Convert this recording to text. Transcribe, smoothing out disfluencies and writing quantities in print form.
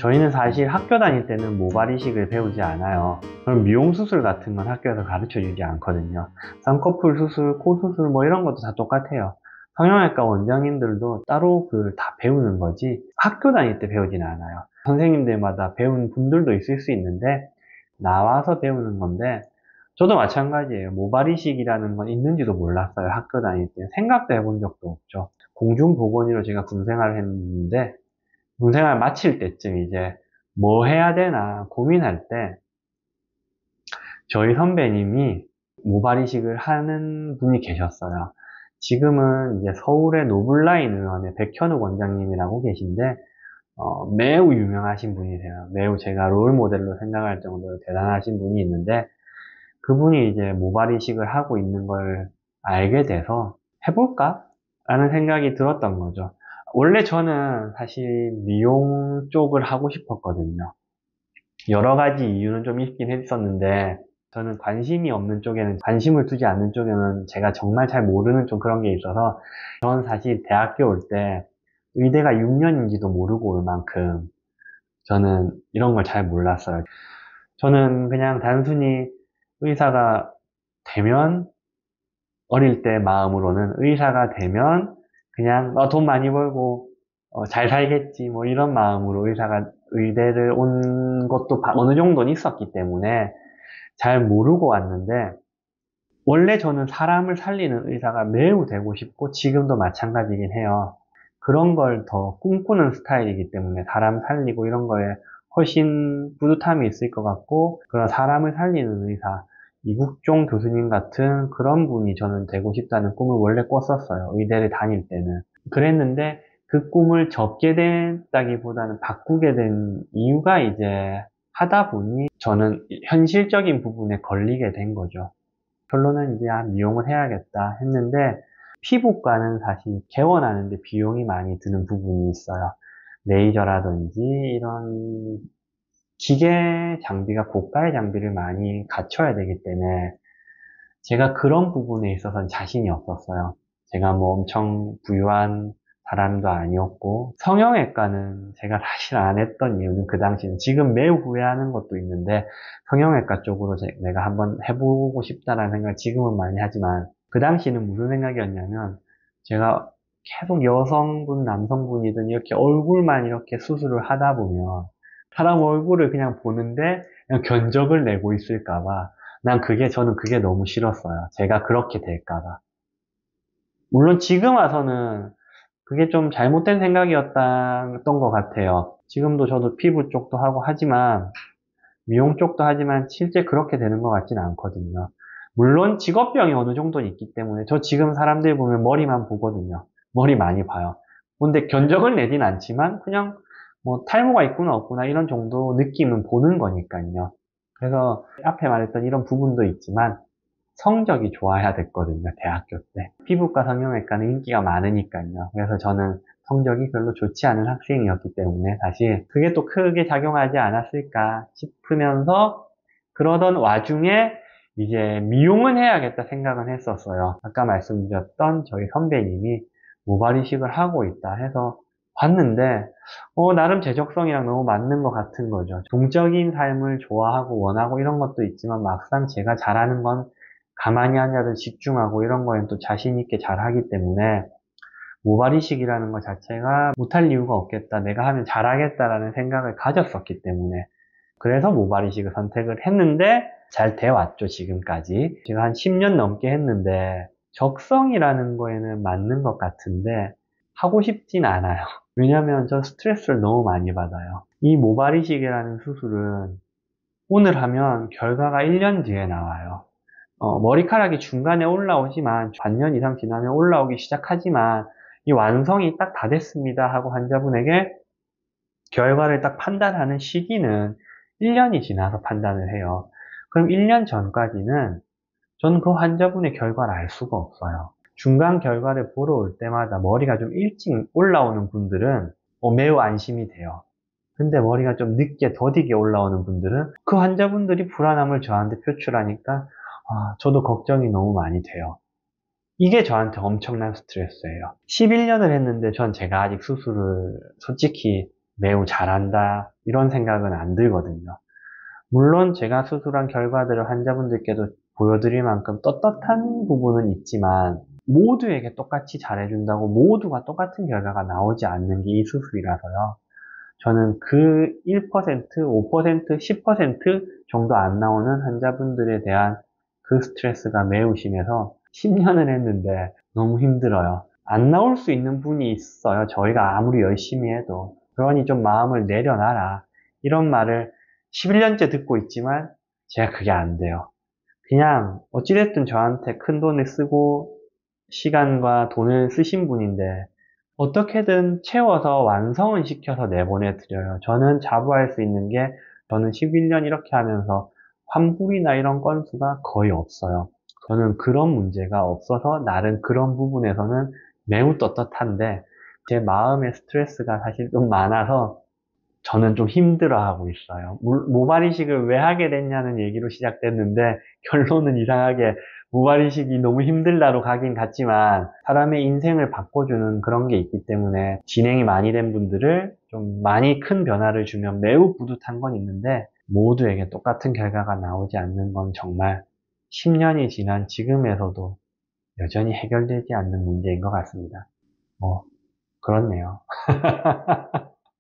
저희는 사실 학교 다닐 때는 모발 이식을 배우지 않아요. 그럼 미용 수술 같은 건 학교에서 가르쳐 주지 않거든요. 쌍꺼풀 수술, 코 수술 뭐 이런 것도 다 똑같아요. 성형외과 원장님들도 따로 다 배우는 거지 학교 다닐 때 배우진 않아요. 선생님들마다 배운 분들도 있을 수 있는데 나와서 배우는 건데, 저도 마찬가지예요. 모발 이식이라는 건 있는지도 몰랐어요. 학교 다닐 때 생각도 해본 적도 없죠. 공중보건의로 제가 군생활을 했는데, 군생활 마칠 때쯤 이제 뭐 해야 되나 고민할 때 저희 선배님이 모발 이식을 하는 분이 계셨어요. 지금은 이제 서울의 노블라인 의원의 백현욱 원장님이라고 계신데, 매우 유명하신 분이세요. 매우 제가 롤 모델로 생각할 정도로 대단하신 분이 있는데, 그분이 이제 모발 이식을 하고 있는 걸 알게 돼서 해볼까? 라는 생각이 들었던 거죠. 원래 저는 사실 미용 쪽을 하고 싶었거든요. 여러 가지 이유는 좀 있긴 했었는데, 저는 관심이 없는 쪽에는, 관심을 두지 않는 쪽에는 제가 정말 잘 모르는 좀 그런 게 있어서, 저는 사실 대학교 올 때 의대가 6년인지도 모르고 올 만큼 저는 이런 걸 잘 몰랐어요. 저는 그냥 단순히 의사가 되면, 어릴 때 마음으로는 의사가 되면 그냥 돈 많이 벌고 잘 살겠지 뭐 이런 마음으로 의대를 온 것도 어느 정도는 있었기 때문에 잘 모르고 왔는데, 원래 저는 사람을 살리는 의사가 매우 되고 싶고 지금도 마찬가지긴 해요. 그런 걸 더 꿈꾸는 스타일이기 때문에 사람 살리고 이런 거에 훨씬 뿌듯함이 있을 것 같고, 그런 사람을 살리는 의사, 이국종 교수님 같은 그런 분이 저는 되고 싶다는 꿈을 원래 꿨었어요. 의대를 다닐 때는. 그랬는데 그 꿈을 접게 됐다기보다는 바꾸게 된 이유가 이제 하다 보니 저는 현실적인 부분에 걸리게 된 거죠. 결론은 이제 미용을 해야겠다 했는데, 피부과는 사실 개원하는데 비용이 많이 드는 부분이 있어요. 레이저라든지 이런 기계 장비가 고가의 장비를 많이 갖춰야 되기 때문에 제가 그런 부분에 있어서는 자신이 없었어요. 제가 뭐 엄청 부유한 사람도 아니었고, 성형외과는 제가 사실 안 했던 이유는 그 당시는, 지금 매우 후회하는 것도 있는데 성형외과 쪽으로 내가 한번 해보고 싶다라는 생각을 지금은 많이 하지만, 그 당시는 무슨 생각이었냐면, 제가 계속 여성분, 남성분이든 이렇게 얼굴만 이렇게 수술을 하다 보면 사람 얼굴을 그냥 보는데 그냥 견적을 내고 있을까봐, 저는 그게 너무 싫었어요. 제가 그렇게 될까봐. 물론 지금 와서는 그게 좀 잘못된 생각이었던 것 같아요. 지금도 저도 피부 쪽도 하고 하지만, 미용 쪽도 하지만 실제 그렇게 되는 것 같지는 않거든요. 물론 직업병이 어느 정도 있기 때문에, 저 지금 사람들 보면 머리만 보거든요. 머리 많이 봐요. 근데 견적을 내진 않지만 그냥 뭐 탈모가 있구나 없구나 이런 정도 느낌은 보는 거니까요. 그래서 앞에 말했던 이런 부분도 있지만 성적이 좋아야 됐거든요, 대학교 때. 피부과 성형외과는 인기가 많으니까요. 그래서 저는 성적이 별로 좋지 않은 학생이었기 때문에 사실 그게 또 크게 작용하지 않았을까 싶으면서, 그러던 와중에 이제 미용은 해야겠다 생각은 했었어요. 아까 말씀드렸던 저희 선배님이 모발 이식을 하고 있다 해서 봤는데, 나름 제 적성이랑 너무 맞는 것 같은 거죠. 동적인 삶을 좋아하고 원하고 이런 것도 있지만, 막상 제가 잘하는 건 가만히 앉아서 집중하고 이런 거엔 또 자신 있게 잘하기 때문에, 모발 이식이라는 것 자체가 못할 이유가 없겠다, 내가 하면 잘하겠다라는 생각을 가졌었기 때문에, 그래서 모발 이식을 선택을 했는데 잘 돼왔죠, 지금까지. 제가 한 10년 넘게 했는데 적성이라는 거에는 맞는 것 같은데 하고 싶진 않아요. 왜냐면 저 스트레스를 너무 많이 받아요. 이 모발 이식이라는 수술은 오늘 하면 결과가 1년 뒤에 나와요. 머리카락이 중간에 올라오지만, 반년 이상 지나면 올라오기 시작하지만, 이 완성이 딱 다 됐습니다 하고 환자분에게 결과를 딱 판단하는 시기는 1년이 지나서 판단을 해요. 그럼 1년 전까지는 저는 그 환자분의 결과를 알 수가 없어요. 중간 결과를 보러 올 때마다 머리가 좀 일찍 올라오는 분들은 매우 안심이 돼요. 근데 머리가 좀 늦게 더디게 올라오는 분들은, 그 환자분들이 불안함을 저한테 표출하니까 저도 걱정이 너무 많이 돼요. 이게 저한테 엄청난 스트레스예요. 11년을 했는데 제가 아직 수술을 솔직히 매우 잘한다, 이런 생각은 안 들거든요. 물론 제가 수술한 결과들을 환자분들께도 보여드릴 만큼 떳떳한 부분은 있지만 모두에게 똑같이 잘해준다고 모두가 똑같은 결과가 나오지 않는 게 이 수술이라서요. 저는 그 1%, 5%, 10% 정도 안 나오는 환자분들에 대한 그 스트레스가 매우 심해서 10년을 했는데 너무 힘들어요. 안 나올 수 있는 분이 있어요. 저희가 아무리 열심히 해도. 그러니 좀 마음을 내려놔라. 이런 말을 11년째 듣고 있지만 제가 그게 안 돼요. 그냥 어찌됐든 저한테 큰 돈을 쓰고 시간과 돈을 쓰신 분인데 어떻게든 채워서 완성은 시켜서 내보내드려요. 저는 자부할 수 있는 게 저는 11년 이렇게 하면서 환불이나 이런 건수가 거의 없어요. 저는 그런 문제가 없어서 나름 그런 부분에서는 매우 떳떳한데 제 마음의 스트레스가 사실 좀 많아서 저는 좀 힘들어하고 있어요. 모발 이식을 왜 하게 됐냐는 얘기로 시작됐는데 결론은 이상하게 모발 이식이 너무 힘들다로 가긴 갔지만 사람의 인생을 바꿔주는 그런 게 있기 때문에 진행이 많이 된 분들을 좀 많이 큰 변화를 주면 매우 뿌듯한 건 있는데 모두에게 똑같은 결과가 나오지 않는 건 정말 10년이 지난 지금에서도 여전히 해결되지 않는 문제인 것 같습니다. 뭐 그렇네요.